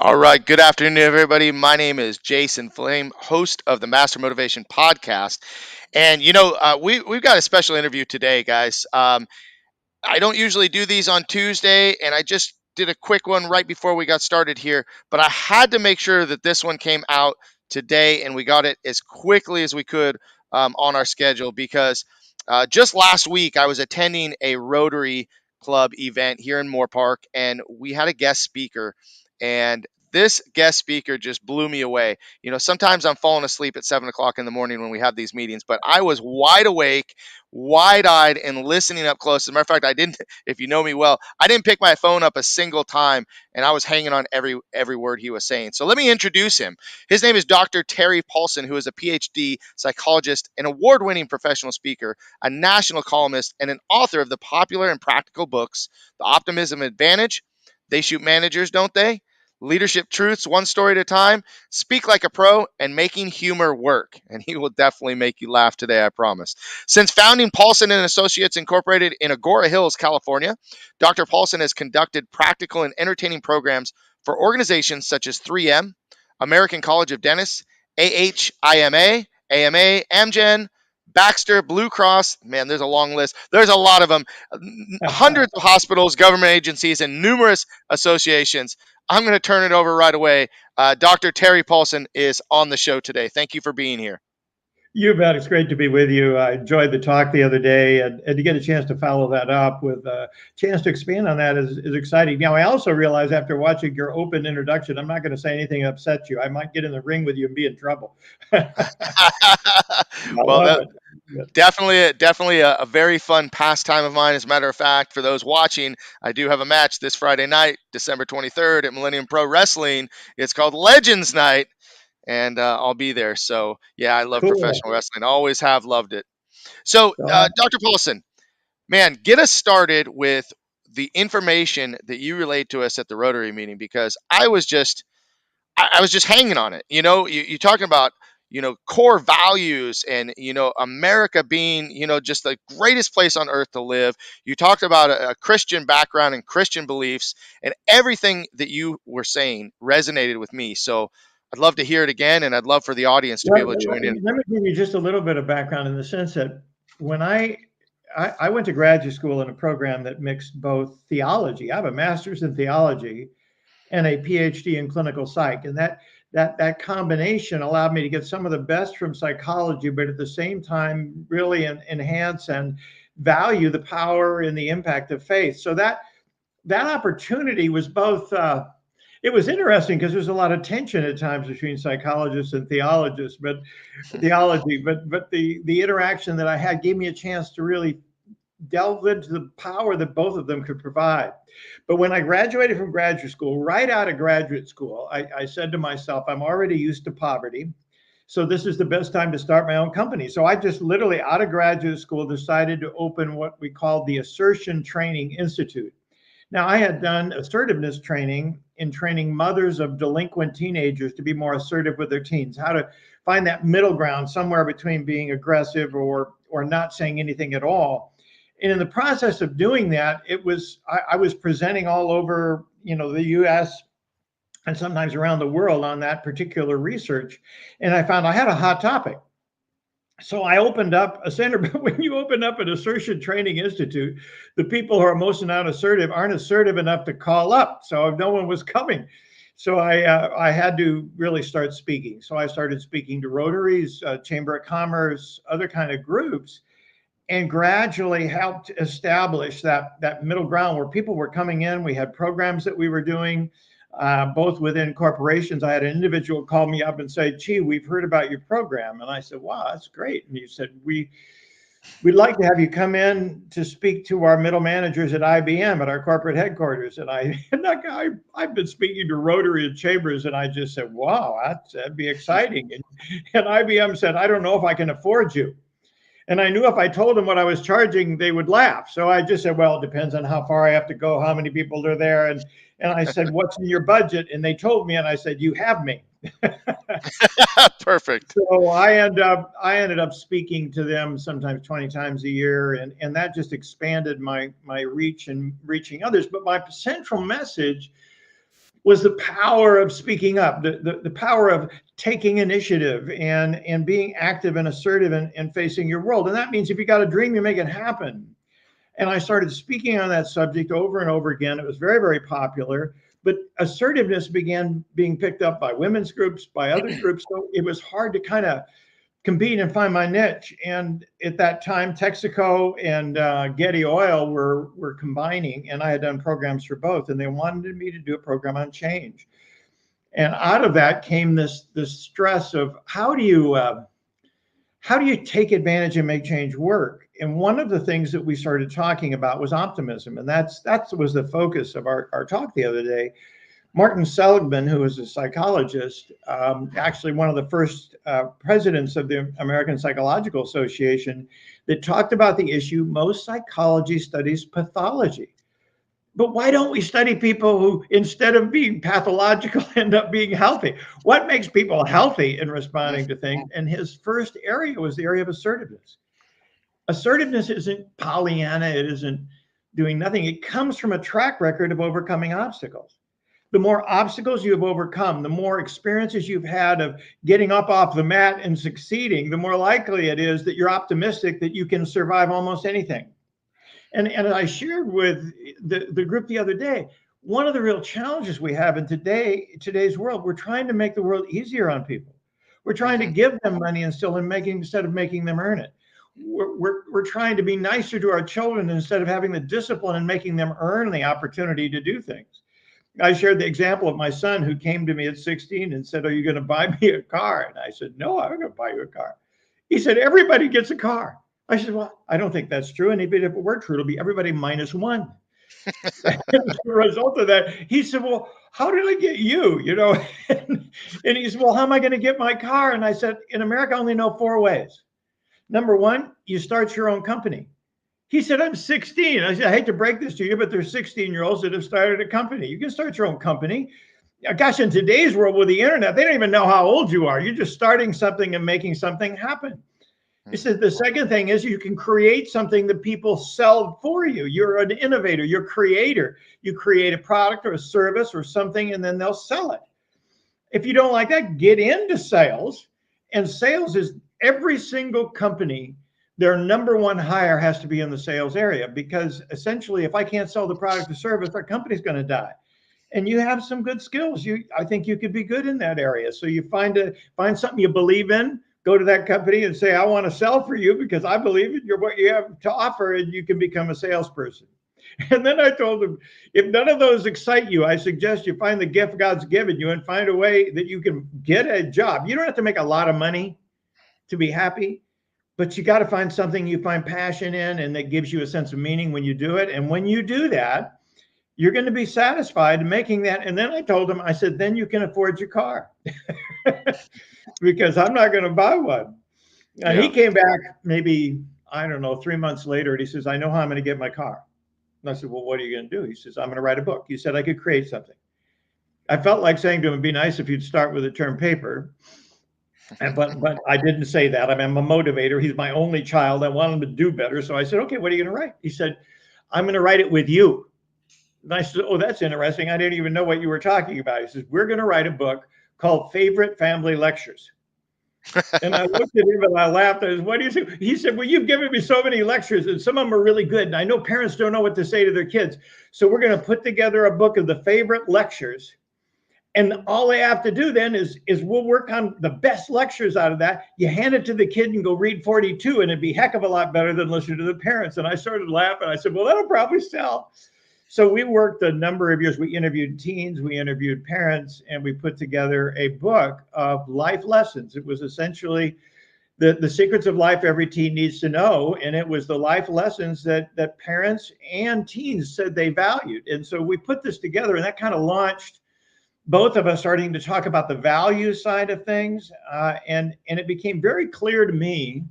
All right. Good afternoon, everybody. My name is Jason Flame, host of the Master Motivation Podcast. And, we've got a special interview today, guys. I don't usually do these on Tuesday, and I just did a quick one right before we got started here, but I had to make sure that this one came out today and we got it as quickly as we could on our schedule because just last week I was attending a Rotary Club event here in Moore Park, and we had a guest speaker, and this guest speaker just blew me away. Sometimes I'm falling asleep at 7 o'clock in the morning when we have these meetings, but I was wide awake, wide-eyed, and listening up close. As a matter of fact, I didn't. If you know me well, I didn't pick my phone up a single time, and I was hanging on every word he was saying. So let me introduce him. His name is Dr. Terry Paulson, who is a Ph.D. psychologist, an award-winning professional speaker, a national columnist, and an author of the popular and practical books, The Optimism Advantage, They Shoot Managers, Don't They? Leadership Truths, One Story at a Time, Speak Like a Pro, and Making Humor Work. And he will definitely make you laugh today, I promise. Since founding Paulson and Associates Incorporated in Agoura Hills, California, Dr. Paulson has conducted practical and entertaining programs for organizations such as 3M, American College of Dentists, AHIMA, AMA, Amgen, Baxter, Blue Cross. Man, there's a long list. There's a lot of them. Hundreds of hospitals, government agencies, and numerous associations. I'm going to turn it over right away. Dr. Terry Paulson is on the show today. Thank you for being here. You bet. It's great to be with you. I enjoyed the talk the other day, and to get a chance to follow that up with a chance to expand on that is exciting. Now, I also realize after watching your open introduction, I'm not going to say anything that upsets you. I might get in the ring with you and be in trouble. Well, definitely a very fun pastime of mine. As a matter of fact, for those watching, I do have a match this Friday night, December 23rd at Millennium Pro Wrestling. It's called Legends Night, and I'll be there. So, yeah, I love Cool. professional wrestling. Always have loved it. So, So, Dr. Paulson, man, get us started with the information that you relayed to us at the Rotary meeting, because I was just hanging on it. You're talking about, core values and, America being, just the greatest place on earth to live. You talked about a Christian background and Christian beliefs, and everything that you were saying resonated with me. So I'd love to hear it again, and I'd love for the audience to be let, able to join in. let me give you just a little bit of background in the sense that when I went to graduate school in a program that mixed both theology. I have a master's in theology and a PhD in clinical psych. And that combination allowed me to get some of the best from psychology, but at the same time, really enhance and value the power and the impact of faith. So that opportunity was both. It was interesting because there's a lot of tension at times between psychologists and theologists, but the interaction that I had gave me a chance to really delve into the power that both of them could provide. But when I graduated from graduate school, right out of graduate school, I said to myself, I'm already used to poverty. So this is the best time to start my own company. So I just literally out of graduate school decided to open what we called the Assertion Training Institute. Now, I had done assertiveness training in training mothers of delinquent teenagers to be more assertive with their teens, how to find that middle ground somewhere between being aggressive or not saying anything at all. And in the process of doing that, I was presenting all over, the U.S. and sometimes around the world on that particular research. And I found I had a hot topic. So I opened up a center. But when you open up an Assertion Training Institute, the people who are most not assertive aren't assertive enough to call up. So no one was coming. So I had to really start speaking. So I started speaking to Rotaries, Chamber of Commerce, other kind of groups, and gradually helped establish that middle ground where people were coming in. We had programs that we were doing, both within corporations. I had an individual call me up and say, "Gee, we've heard about your program." And I said, "Wow, that's great." And he said, we'd like to have you come in to speak to our middle managers at IBM at our corporate headquarters. And I've been speaking to Rotary and Chambers, and I just said, "Wow, that'd be exciting." And IBM said, "I don't know if I can afford you." And I knew if I told them what I was charging, they would laugh. So I just said, "Well, it depends on how far I have to go, how many people are there." And I said, "What's in your budget?" And they told me, and I said, "You have me." Perfect. So I ended up speaking to them sometimes 20 times a year, and that just expanded my reach and reaching others. But my central message was the power of speaking up, the power of taking initiative and being active and assertive and facing your world. And that means if you got a dream, you make it happen. And I started speaking on that subject over and over again. It was very, very popular, but assertiveness began being picked up by women's groups, by other groups. So it was hard to kind of compete and find my niche. And at that time, Texaco and Getty Oil were combining, and I had done programs for both, and they wanted me to do a program on change. And out of that came this stress of how do you take advantage and make change work? And one of the things that we started talking about was optimism, and that was the focus of our talk the other day. Martin Seligman, who was a psychologist, actually one of the first presidents of the American Psychological Association, that talked about the issue, most psychology studies pathology. But why don't we study people who, instead of being pathological, end up being healthy? What makes people healthy in responding to things? And his first area was the area of assertiveness. Assertiveness isn't Pollyanna, it isn't doing nothing. It comes from a track record of overcoming obstacles. The more obstacles you have overcome, the more experiences you've had of getting up off the mat and succeeding, the more likely it is that you're optimistic that you can survive almost anything. And I shared with the group the other day, one of the real challenges we have in today's world, we're trying to make the world easier on people. We're trying to give them money instead of making them earn it. We're trying to be nicer to our children instead of having the discipline and making them earn the opportunity to do things. I shared the example of my son who came to me at 16 and said, "Are you going to buy me a car?" And I said, "No, I'm going to buy you a car." He said, "Everybody gets a car." I said, "Well, I don't think that's true. And even if it were true, it'll be everybody minus one." As a result of that, he said, "Well, how did I get you?" And he said, "Well, how am I going to get my car?" And I said, "In America, I only know 4 ways. Number one, you start your own company." He said, "I'm 16. I said, "I hate to break this to you, but there's 16-year-olds that have started a company. You can start your own company." Gosh, in today's world with the internet, they don't even know how old you are. You're just starting something and making something happen. He said, the second thing is you can create something that people sell for you. You're an innovator, you're a creator. You create a product or a service or something, and then they'll sell it. If you don't like that, get into sales. And sales is every single company, their number one hire has to be in the sales area, because essentially, if I can't sell the product or service, our company's going to die. And you have some good skills. I think you could be good in that area. So you find something you believe in, go to that company and say, "I want to sell for you because I believe in what you have to offer," and you can become a salesperson. And then I told him, if none of those excite you, I suggest you find the gift God's given you and find a way that you can get a job. You don't have to make a lot of money to be happy, but you got to find something you find passion in and that gives you a sense of meaning when you do it. And when you do that, you're going to be satisfied making that. And then I told him, I said, then you can afford your car because I'm not going to buy one. And he came back maybe, I don't know, 3 months later, and he says, "I know how I'm going to get my car." And I said, "Well, what are you going to do?" He says, "I'm going to write a book." He said, "I could create something." I felt like saying to him, "It'd be nice if you'd start with a term paper." But I didn't say that. I mean, I'm a motivator. He's my only child. I want him to do better. So I said, "Okay, what are you going to write?" He said, "I'm going to write it with you." And I said, "Oh, that's interesting. I didn't even know what you were talking about." He says, "We're going to write a book called Favorite Family Lectures." And I looked at him and I laughed. I said, "What do you say?" He said, "Well, you've given me so many lectures and some of them are really good. And I know parents don't know what to say to their kids. So we're going to put together a book of the favorite lectures. And all they have to do then is we'll work on the best lectures out of that. You hand it to the kid and go read 42, and it'd be a heck of a lot better than listening to the parents." And I started laughing. I said, "Well, that'll probably sell." So we worked a number of years. We interviewed teens, we interviewed parents, and we put together a book of life lessons. It was essentially the secrets of life every teen needs to know. And it was the life lessons that parents and teens said they valued. And so we put this together, and that kind of launched both of us starting to talk about the value side of things. And it became very clear to me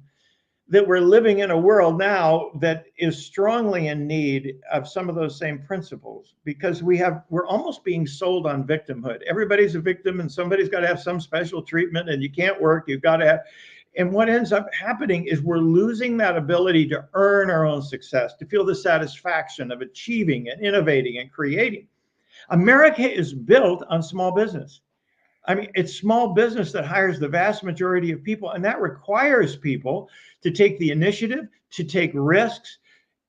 that we're living in a world now that is strongly in need of some of those same principles, because we're almost being sold on victimhood. Everybody's a victim and somebody's got to have some special treatment, and you can't work, you've got to have. And what ends up happening is we're losing that ability to earn our own success, to feel the satisfaction of achieving and innovating and creating. America is built on small business. I mean, it's small business that hires the vast majority of people, and that requires people to take the initiative, to take risks.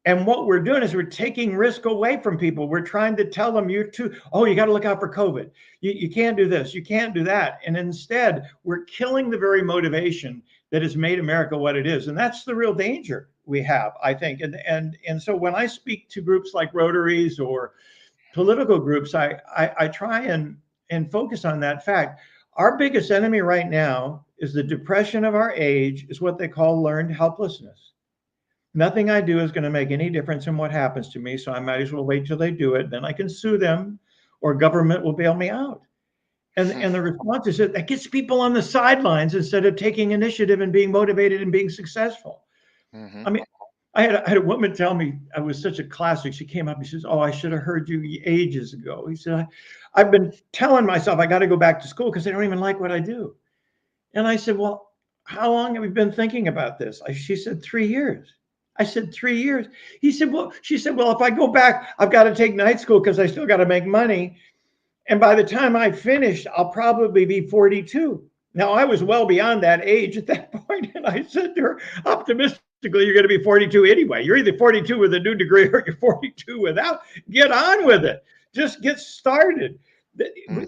And what we're doing is we're taking risk away from people. We're trying to tell them, you got to look out for COVID. You can't do this, you can't do that. And instead, we're killing the very motivation that has made America what it is. And that's the real danger we have, I think. And so when I speak to groups like Rotaries or political groups, I try and focus on that fact. Our biggest enemy right now is the depression of our age, is what they call learned helplessness. Nothing I do is going to make any difference in what happens to me, so I might as well wait till they do it. Then I can sue them, or government will bail me out. And the response is that gets people on the sidelines instead of taking initiative and being motivated and being successful. Mm-hmm. I mean, I had a woman tell me, I was such a classic. She came up and says, "Oh, I should have heard you ages ago." He said, "I've been telling myself I got to go back to school because I don't even like what I do." And I said, "Well, how long have you been thinking about this?" She said, 3 years. I said, 3 years. She said, "Well, if I go back, I've got to take night school because I still got to make money. And by the time I finish, I'll probably be 42. Now, I was well beyond that age at that point. And I said to her, optimistically, you're going to be 42 anyway. You're either 42 with a new degree or you're 42 without. Get on with it. Just get started.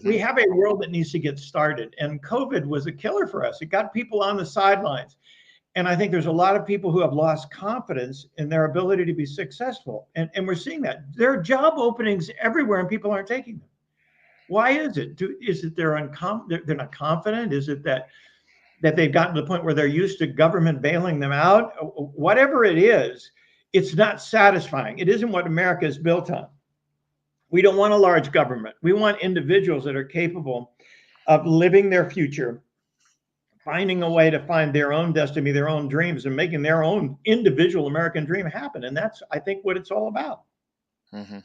We have a world that needs to get started. And COVID was a killer for us. It got people on the sidelines. And I think there's a lot of people who have lost confidence in their ability to be successful. And we're seeing that. There are job openings everywhere and people aren't taking them. Why is it? Is it they're not confident? Is it that they've gotten to the point where they're used to government bailing them out? Whatever it is, it's not satisfying. It isn't what America is built on. We don't want a large government. We want individuals that are capable of living their future, finding a way to find their own destiny, their own dreams, and making their own individual American dream happen. And that's, I think, what it's all about. Mm-hmm.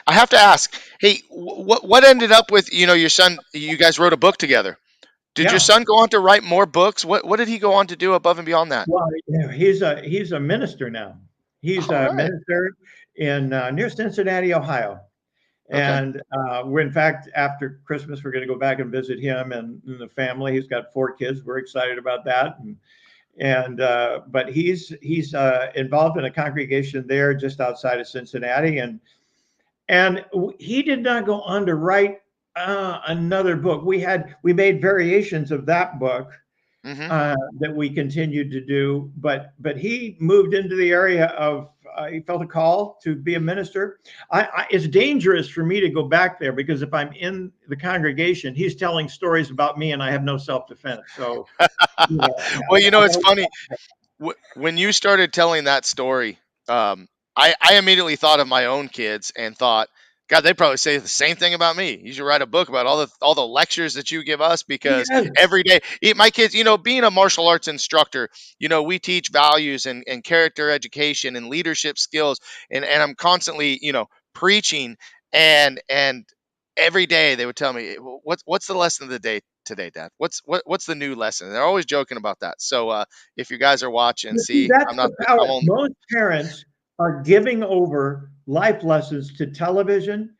I have to ask, hey, what ended up with your son? You guys wrote a book together. Did your Yeah. son go on to write more books? What did he go on to do above and beyond that? Well, he's a minister now. He's All a right. minister in near Cincinnati, Ohio. Okay. And we're, in fact, after Christmas, we're going to go back and visit him and the family. He's got 4 kids. We're excited about that. But he's involved in a congregation there just outside of Cincinnati, and he did not go on to write another book. We made variations of that book Mm-hmm. that we continued to do, but he moved into the area of he felt a call to be a minister. It's dangerous for me to go back there because if I'm in the congregation, he's telling stories about me, and I have no self-defense. So, Well, it's funny. When you started telling that story, I immediately thought of my own kids and thought, God, they probably say the same thing about me. You should write a book about all the lectures that you give us because yes, every day, my kids, being a martial arts instructor, we teach values and character education and leadership skills, and I'm constantly, preaching and every day they would tell me, what's the lesson of the day today, Dad? What's the new lesson? And they're always joking about that. So if you guys are watching, see, see, that's I'm the not, power. I'm only. Most parents are giving over life lessons to television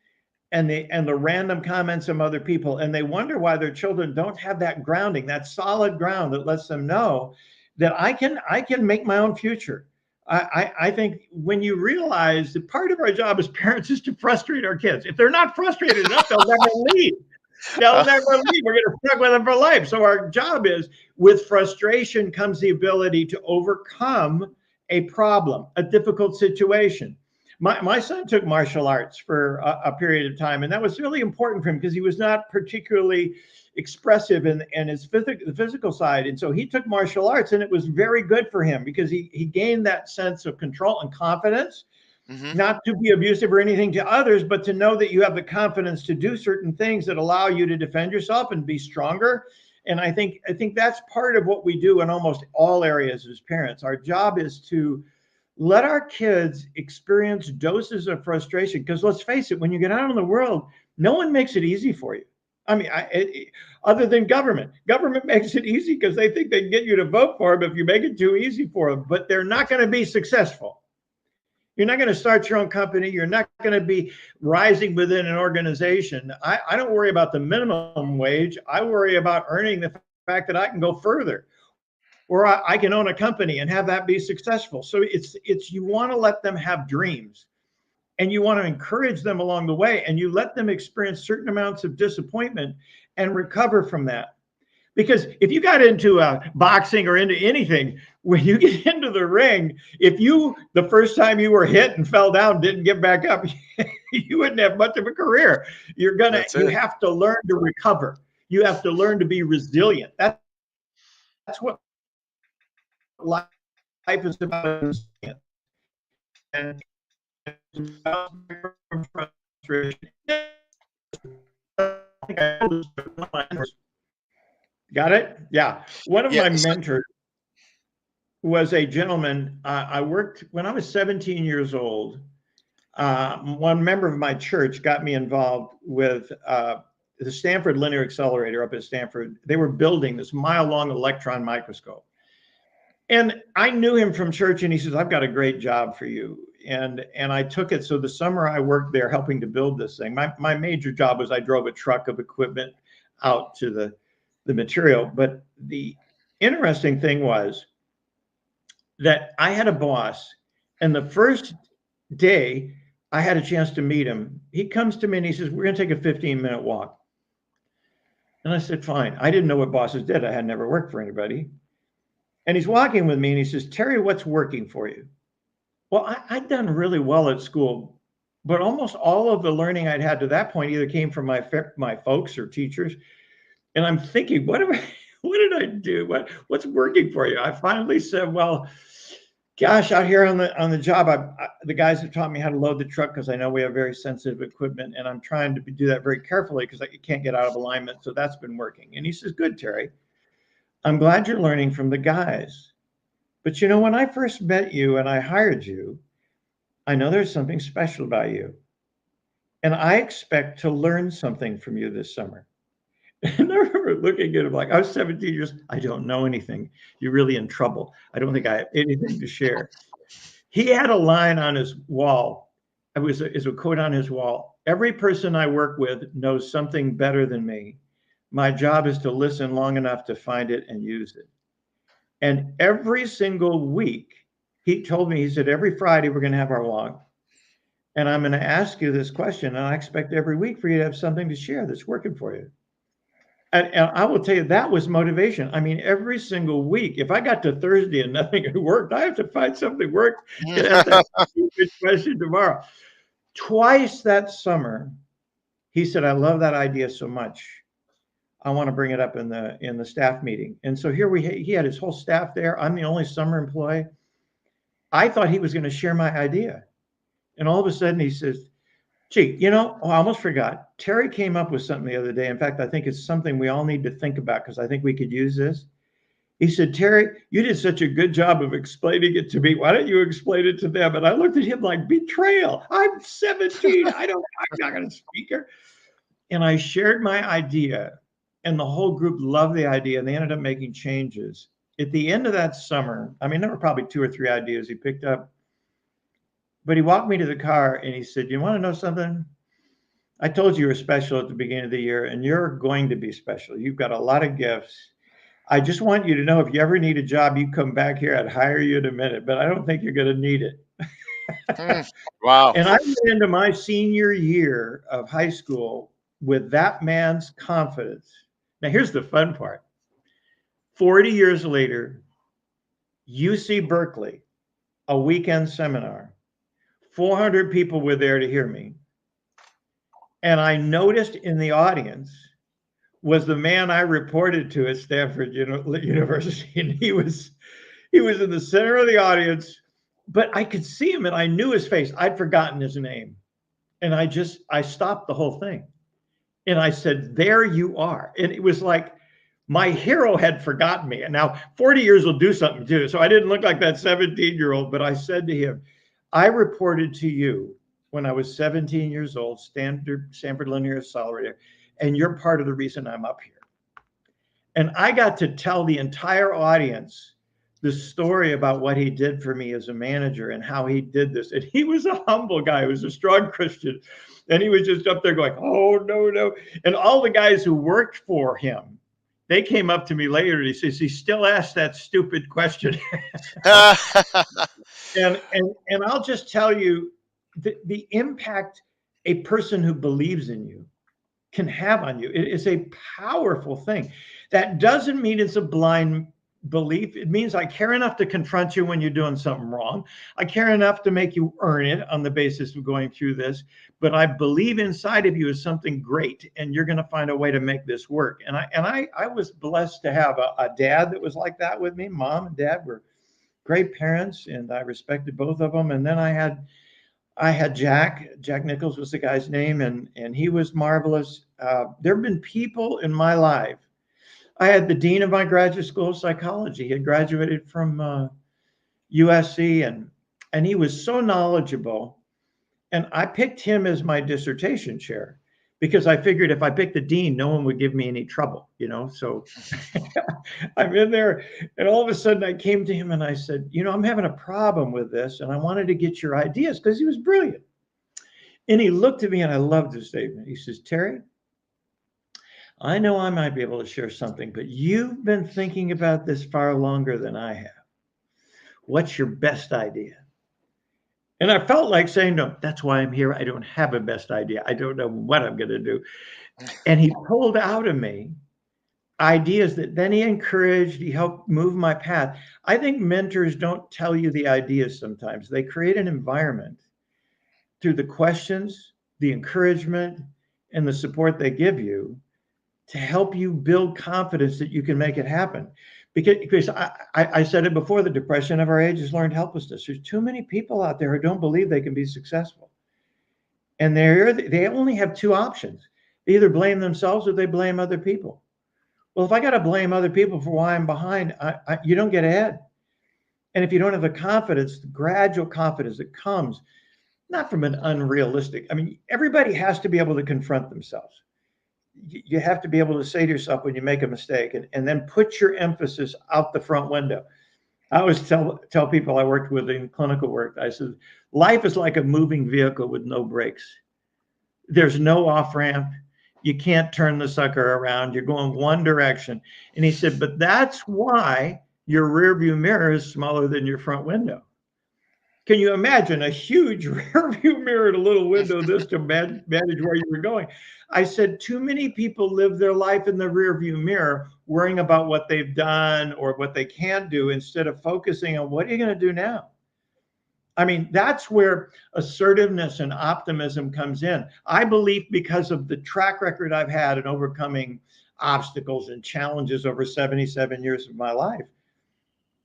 and the random comments from other people, and they wonder why their children don't have that grounding, that solid ground that lets them know that I can make my own future. I think when you realize that part of our job as parents is to frustrate our kids. If they're not frustrated enough, they'll never leave. They'll never leave. We're going to stick with them for life. So our job is, with frustration comes the ability to overcome a problem, a difficult situation. My son took martial arts for a period of time, and that was really important for him because he was not particularly expressive in his physical side. And so he took martial arts, and it was very good for him because he gained that sense of control and confidence, Mm-hmm. not to be abusive or anything to others, but to know that you have the confidence to do certain things that allow you to defend yourself and be stronger. And I think that's part of what we do in almost all areas as parents. Our job is to let our kids experience doses of frustration, because let's face it, when you get out in the world, no one makes it easy for you. I mean, other than government makes it easy because they think they can get you to vote for them if you make it too easy for them, but they're not going to be successful. You're not going to start your own company. You're not going to be rising within an organization. I don't worry about the minimum wage. I worry about earning the fact that I can go further, or I can own a company and have that be successful. So it's you want to let them have dreams, and you want to encourage them along the way, and you let them experience certain amounts of disappointment and recover from that. Because if you got into boxing or into anything, when you get into the ring, if you, the first time you were hit and fell down, didn't get back up, you wouldn't have much of a career. You have to learn to recover. You have to learn to be resilient. That's what life is about. And frustration. Got it? Yeah. One of my mentors was a gentleman. I worked when I was 17 years old. One member of my church got me involved with the Stanford Linear Accelerator up at Stanford. They were building this mile-long electron microscope. And I knew him from church, and he says, "I've got a great job for you." And I took it. So the summer I worked there helping to build this thing. My major job was I drove a truck of equipment out to the material. But the interesting thing was that I had a boss, and the first day I had a chance to meet him, he comes to me and he says, "We're going to take a 15-minute walk." And I said, "Fine." I didn't know what bosses did. I had never worked for anybody. And he's walking with me and he says, "Terry, what's working for you?" Well, I'd done really well at school, but almost all of the learning I'd had to that point either came from my folks or teachers. And I'm thinking, what did I do? What's working for you? I finally said, "Well, gosh, out here on the job, the guys have taught me how to load the truck because I know we have very sensitive equipment, and I'm trying to do that very carefully because I can't get out of alignment. So that's been working." And he says, "Good, Terry. I'm glad you're learning from the guys. But when I first met you and I hired you, I know there's something special about you. And I expect to learn something from you this summer." And I remember looking at him like, I was 17 years, "I don't know anything. You're really in trouble. I don't think I have anything to share." He had a line on his wall. It was a quote on his wall. "Every person I work with knows something better than me. My job is to listen long enough to find it and use it." And every single week, he told me, he said, "Every Friday, we're going to have our walk. And I'm going to ask you this question. And I expect every week for you to have something to share that's working for you." And I will tell you, that was motivation. I mean, every single week, if I got to Thursday and nothing had worked, I have to find something worked and ask that stupid question tomorrow. Twice that summer, he said, "I love that idea so much. I want to bring it up in the staff meeting." And so here he had his whole staff there. I'm the only summer employee. I thought he was going to share my idea. And all of a sudden he says, "Gee, I almost forgot. Terry came up with something the other day. In fact, I think it's something we all need to think about because I think we could use this." He said, "Terry, you did such a good job of explaining it to me. Why don't you explain it to them?" And I looked at him like, betrayal. I'm 17. I'm not going to speak here. And I shared my idea. And the whole group loved the idea, and they ended up making changes. At the end of that summer, I mean, there were probably 2 or 3 ideas he picked up. But he walked me to the car and he said, "You want to know something? I told you were special at the beginning of the year, and you're going to be special. You've got a lot of gifts. I just want you to know if you ever need a job, you come back here. I'd hire you in a minute, but I don't think you're going to need it." Wow. And I went into my senior year of high school with that man's confidence. Now, here's the fun part. 40 years later, UC Berkeley, a weekend seminar, 400 people were there to hear me. And I noticed in the audience was the man I reported to at Stanford University. And he was in the center of the audience, but I could see him and I knew his face. I'd forgotten his name. And I stopped the whole thing. And I said, "There you are." And it was like my hero had forgotten me. And now 40 years will do something too. So I didn't look like that 17-year-old, but I said to him, "I reported to you when I was 17 years old, Stanford Linear Accelerator, and you're part of the reason I'm up here." And I got to tell the entire audience this story about what he did for me as a manager and how he did this. And he was a humble guy. He was a strong Christian. And he was just up there going, oh, no, no. And all the guys who worked for him, they came up to me later and he says, he still asks that stupid question. And I'll just tell you the impact a person who believes in you can have on you. It is a powerful thing. That doesn't mean it's a blind belief. It means I care enough to confront you when you're doing something wrong. I care enough to make you earn it on the basis of going through this. But I believe inside of you is something great, and you're going to find a way to make this work. And I was blessed to have a dad that was like that with me. Mom and dad were great parents, and I respected both of them. And then I had Jack Nichols was the guy's name, and he was marvelous. There have been people in my life. I had the dean of my graduate school of psychology. He had graduated from USC, and he was so knowledgeable. And I picked him as my dissertation chair because I figured if I picked the dean, no one would give me any trouble, So I'm in there, and all of a sudden I came to him and I said, I'm having a problem with this, and I wanted to get your ideas because he was brilliant. And he looked at me, and I loved his statement. He says, Terry, I know I might be able to share something, but you've been thinking about this far longer than I have. What's your best idea? And I felt like saying, no, that's why I'm here. I don't have a best idea. I don't know what I'm going to do. And he pulled out of me ideas that then he encouraged, he helped move my path. I think mentors don't tell you the ideas sometimes. They create an environment through the questions, the encouragement, and the support they give you to help you build confidence that you can make it happen. Because I said it before, the depression of our age is learned helplessness. There's too many people out there who don't believe they can be successful. And they only have two options. They either blame themselves or they blame other people. Well, if I got to blame other people for why I'm behind, you don't get ahead. And if you don't have the confidence, the gradual confidence that comes, not from an unrealistic, everybody has to be able to confront themselves. You have to be able to say to yourself when you make a mistake and then put your emphasis out the front window. I always tell people I worked with in clinical work, I said, life is like a moving vehicle with no brakes. There's no off ramp. You can't turn the sucker around. You're going one direction. And he said, but that's why your rear view mirror is smaller than your front window. Can you imagine a huge rear view mirror and a little window this to manage where you were going? I said, too many people live their life in the rear view mirror, worrying about what they've done or what they can't do instead of focusing on what are you going to do now? That's where assertiveness and optimism comes in. I believe because of the track record I've had in overcoming obstacles and challenges over 77 years of my life,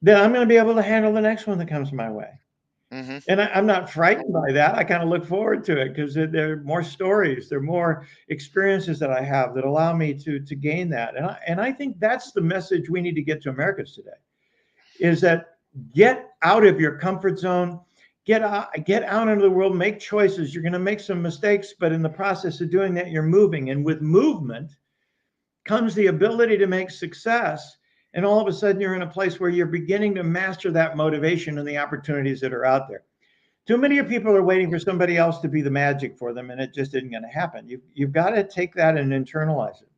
then I'm going to be able to handle the next one that comes my way. Mm-hmm. And I'm not frightened by that. I kind of look forward to it because there are more stories, there are more experiences that I have that allow me to gain that. And I think that's the message we need to get to Americans today, is that get out of your comfort zone, get out into the world, make choices. You're going to make some mistakes, but in the process of doing that, you're moving. And with movement comes the ability to make success. And all of a sudden, you're in a place where you're beginning to master that motivation and the opportunities that are out there. Too many people are waiting for somebody else to be the magic for them, and it just isn't going to happen. You've got to take that and internalize it.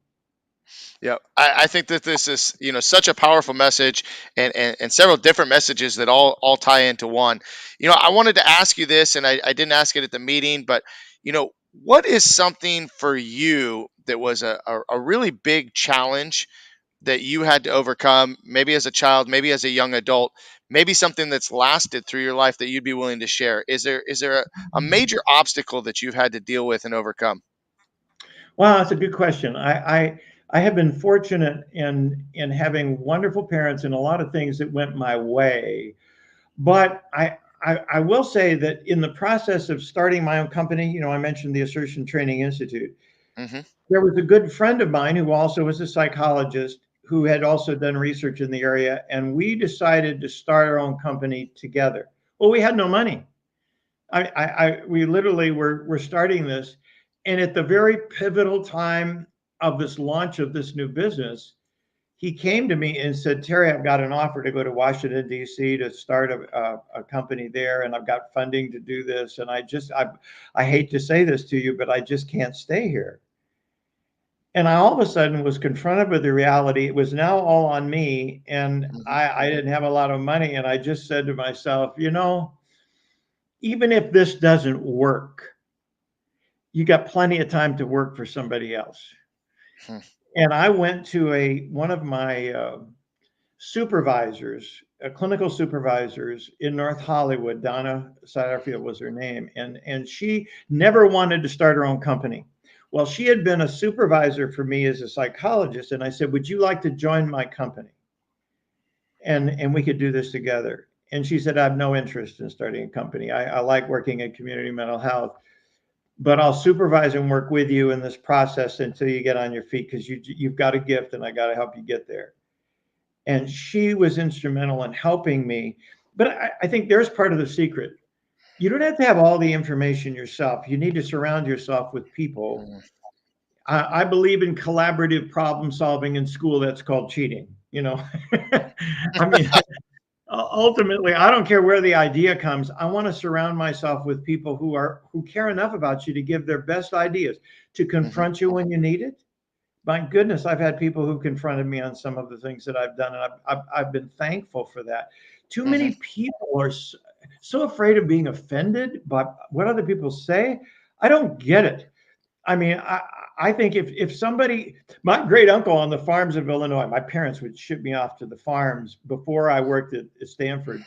Yeah, I think that this is, such a powerful message and several different messages that all tie into one. I wanted to ask you this, and I didn't ask it at the meeting, but, what is something for you that was a really big challenge that you had to overcome, maybe as a child, maybe as a young adult, maybe something that's lasted through your life that you'd be willing to share? Is there a major obstacle that you've had to deal with and overcome? Wow, that's a good question. I have been fortunate in having wonderful parents and a lot of things that went my way. But I will say that in the process of starting my own company, I mentioned the Assertion Training Institute. Mm-hmm. There was a good friend of mine who also was a psychologist who had also done research in the area. And we decided to start our own company together. Well, we had no money. We literally were starting this. And at the very pivotal time of this launch of this new business, he came to me and said, Terry, I've got an offer to go to Washington, D.C. to start a company there, and I've got funding to do this. And I hate to say this to you, but I just can't stay here. And I all of a sudden was confronted with the reality. It was now all on me, and Mhm. I didn't have a lot of money. And I just said to myself, even if this doesn't work, you got plenty of time to work for somebody else. Hmm. And I went to one of my supervisors, clinical supervisors in North Hollywood. Donna Satterfield was her name, and she never wanted to start her own company. Well, she had been a supervisor for me as a psychologist, and I said, "Would you like to join my company? And we could do this together." And she said, "I have no interest in starting a company. I like working in community mental health, but I'll supervise and work with you in this process until you get on your feet because you've got a gift, and I got to help you get there." And she was instrumental in helping me. But I think there's part of the secret. You don't have to have all the information yourself. You need to surround yourself with people. Mhm. I believe in collaborative problem solving in school. That's called cheating. I mean, ultimately, I don't care where the idea comes. I want to surround myself with people who care enough about you to give their best ideas, to Mhm. confront you when you need it. My goodness, I've had people who confronted me on some of the things that I've done, and I've been thankful for that. Too Mhm. many people are so afraid of being offended by what other people say. I don't get it. I mean, I think if somebody, my great uncle on the farms of Illinois, my parents would ship me off to the farms before I worked at Stanford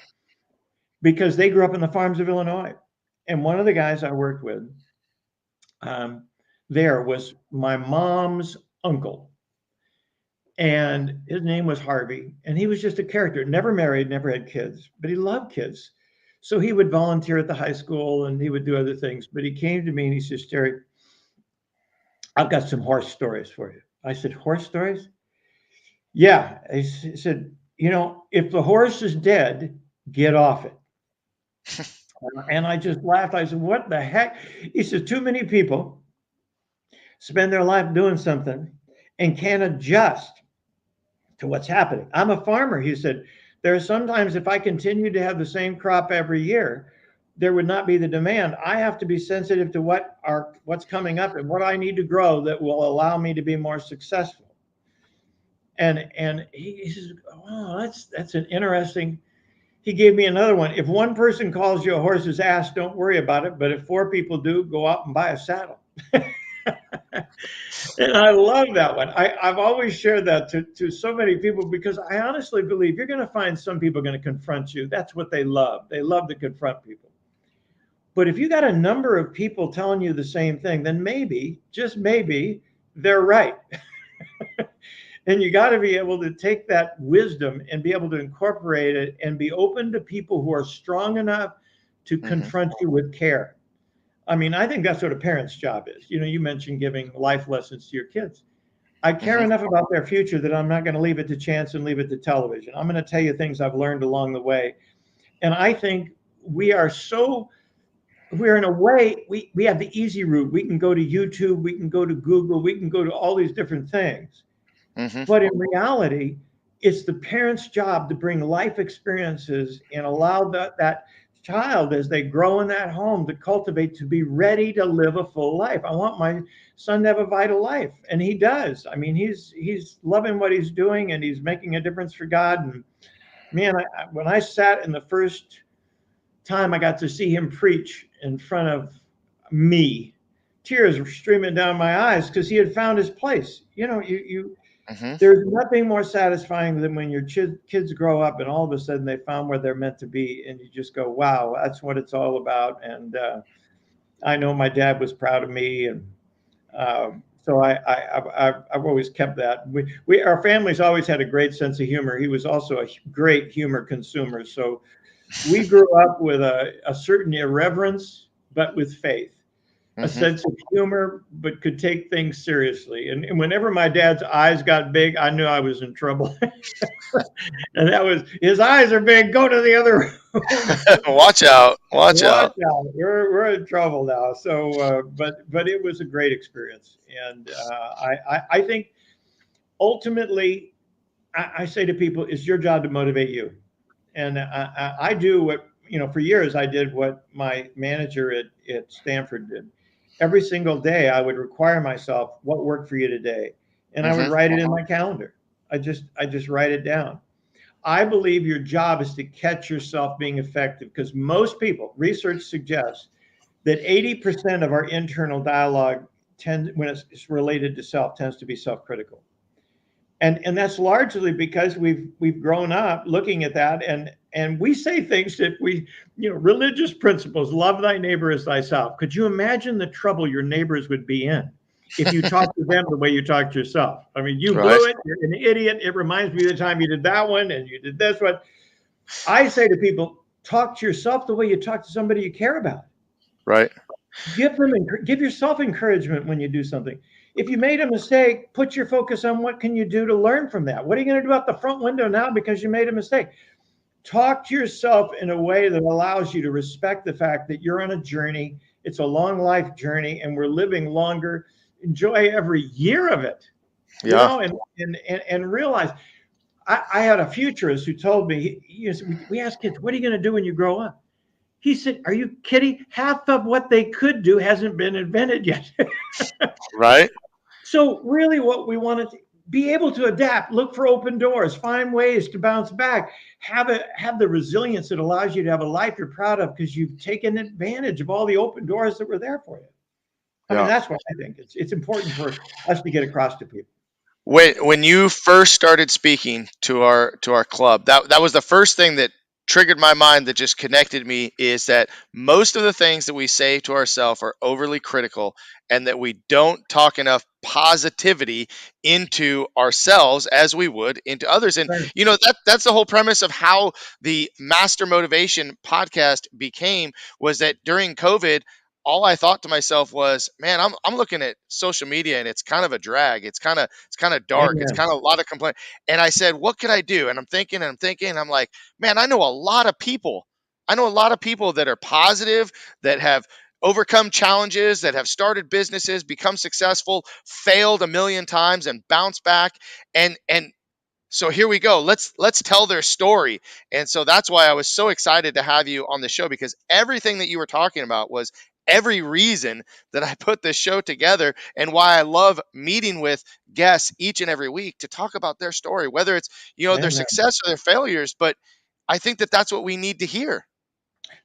because they grew up in the farms of Illinois. And one of the guys I worked with um, there was my mom's uncle, and his name was Harvey, and he was just a character. Never married, never had kids, but he loved kids. So he would volunteer at the high school and he would do other things. But he came to me and he says, Terry, I've got some horse stories for you. I said, horse stories? Yeah. He said, if the horse is dead, get off it. And I just laughed. I said, what the heck? He said, too many people spend their life doing something and can't adjust to what's happening. I'm a farmer, he said. There are sometimes if I continue to have the same crop every year, there would not be the demand. I have to be sensitive to what's coming up and what I need to grow that will allow me to be more successful. And he says, "Oh, that's an interesting." He gave me another one. If one person calls you a horse's ass, don't worry about it. But if four people do, go out and buy a saddle. And I love that one. I've always shared that to so many people because I honestly believe you're going to find some people going to confront you. That's what they love. They love to confront people. But if you got a number of people telling you the same thing, then maybe, just maybe, they're right. And you got to be able to take that wisdom and be able to incorporate it and be open to people who are strong enough to Mhm. confront you with care. I mean, I think that's what a parent's job is. You mentioned giving life lessons to your kids. I care Mhm. enough about their future that I'm not going to leave it to chance and leave it to television. I'm going to tell you things I've learned along the way. And I think we are so, we're in a way, we have the easy route. We can go to YouTube, we can go to Google, we can go to all these different things. Mhm. But in reality, it's the parent's job to bring life experiences and allow that child as they grow in that home to cultivate to be ready to live a full life. I want my son to have a vital life, and he does. I mean, he's loving what he's doing and he's making a difference for God. And man, when I sat in the first time I got to see him preach in front of me, tears were streaming down my eyes because he had found his place. You Mhm. there's nothing more satisfying than when your kids grow up and all of a sudden they found where they're meant to be, and you just go, "Wow, that's what it's all about." And I know my dad was proud of me, and so I've always kept that. Our family's always had a great sense of humor. He was also a great humor consumer, so we grew up with a certain irreverence, but with faith, a Mhm. sense of humor, but could take things seriously. And whenever my dad's eyes got big, I knew I was in trouble. And that was, his eyes are big, go to the other room. Watch out. Watch Watch out. out, we're in trouble now. So, but it was a great experience, and I think ultimately I say to people, it's your job to motivate you. And I do what, for years I did what my manager at Stanford did. Every single day I would require myself, what worked for you today? And I would Hmm. write it in my calendar. I just write it down. I believe your job is to catch yourself being effective, because most people, research suggests that 80% of our internal dialogue when it's related to self, tends to be self-critical. And that's largely because we've grown up looking at that, and we say things that religious principles, love thy neighbor as thyself. Could you imagine the trouble your neighbors would be in if you talked to them the way you talk to yourself? I mean, you Right. blew it, you're an idiot, it reminds me of the time you did that one and you did this one. I say to people, talk to yourself the way you talk to somebody you care about. Right. Give yourself encouragement when you do something. If you made a mistake, put your focus on what can you do to learn from that. What are you going to do out the front window now because you made a mistake? Talk to yourself in a way that allows you to respect the fact that you're on a journey. It's a long life journey, and we're living longer. Enjoy every year of it, Yeah. and realize. I had a futurist who told me, we asked kids, what are you going to do when you grow up? He said, are you kidding? Half of what they could do hasn't been invented yet. Right. So really what we want to be able to adapt, look for open doors, find ways to bounce back, have the resilience that allows you to have a life you're proud of because you've taken advantage of all the open doors that were there for you. I mean, Yeah. that's what I think. It's important for us to get across to people. When you first started speaking to our club, that was the first thing that triggered my mind, that just connected me, is that most of the things that we say to ourselves are overly critical, and that we don't talk enough positivity into ourselves as we would into others. And Right. that's the whole premise of how the Master Motivation podcast became, was that during COVID, all I thought to myself was, man, I'm looking at social media and it's kind of a drag. It's kind of dark. It's Amen. kind of a lot of complaint. And I said, what could I do? And I'm thinking, and I'm like, man, I know a lot of people. I know a lot of people that are positive, that have overcome challenges, that have started businesses, become successful, failed a million times and bounced back. And so here we go. Let's tell their story. And so that's why I was so excited to have you on the show, because everything that you were talking about was every reason that I put this show together, and why I love meeting with guests each and every week to talk about their story, whether it's, their Amen. success or their failures. But I think that that's what we need to hear.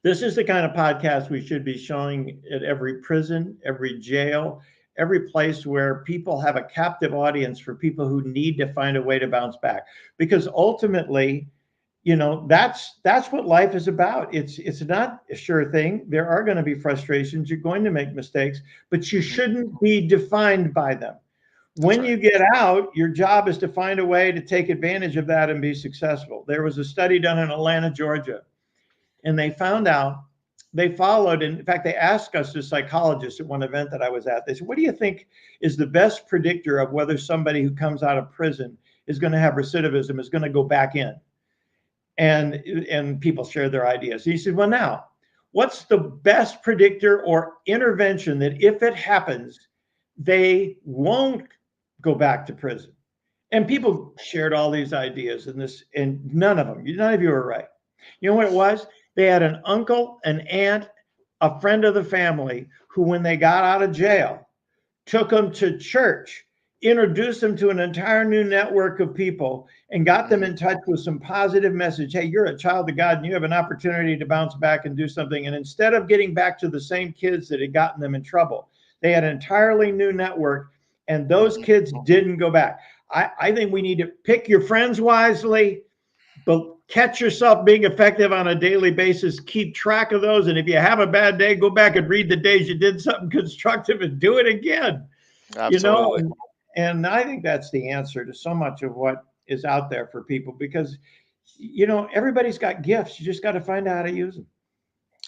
This is the kind of podcast we should be showing at every prison, every jail, every place where people have a captive audience for people who need to find a way to bounce back. Because ultimately, that's what life is about. It's not a sure thing. There are going to be frustrations. You're going to make mistakes, but you Mhm. shouldn't be defined by them. That's When right. you get out, your job is to find a way to take advantage of that and be successful. There was a study done in Atlanta, Georgia, and they found out, they followed, and in fact they asked us as psychologists at one event that I was at, they said, what do you think is the best predictor of whether somebody who comes out of prison is going to have recidivism, is going to go back in? And people shared their ideas. He said, well, now, what's the best predictor or intervention that if it happens, they won't go back to prison? And Mhm. people shared all these ideas, and none of you were right. You know what it was? They had an uncle, an aunt, a friend of the family who, when they got out of jail, took them to church, introduced them to an entire new network of people, and got them Mhm. in touch with some positive message. Hey, you're a child of God and you have an opportunity to bounce back and do something. And instead of getting back to the same kids that had gotten them in trouble, they had an entirely new network, and those Mhm. kids didn't go back. I think we need to pick your friends wisely, but catch yourself being effective on a daily basis. Keep track of those. And if you have a bad day, go back and read the days you did something constructive and do it again. You know, Absolutely. and I think that's the answer to so much of what is out there for people, because everybody's got gifts. You just got to find out how to use them.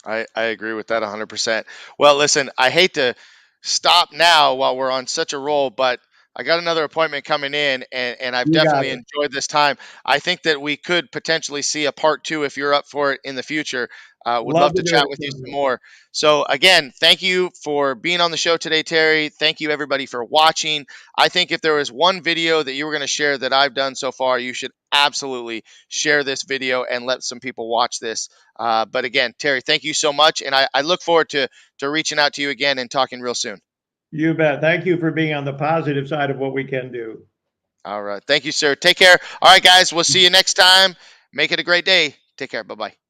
I agree with that 100%. Well, listen, I hate to stop now while we're on such a roll, but I got another appointment coming in, and I've You got definitely it. enjoyed this time. I think that we could potentially see a part two, if you're up for it in the future. Would Love love to to do chat it with you some someday. more. So again, thank you for being on the show today, Terry. Thank you everybody for watching. I think if there was one video that you were going to share that I've done so far, you should absolutely share this video and let some people watch this. But again, Terry, thank you so much, and I look forward to reaching out to you again and talking real soon. You bet. Thank you for being on the positive side of what we can do. All right, thank you, sir. Take care. All right, guys, we'll see you next time. Make it a great day. Take care. Bye bye.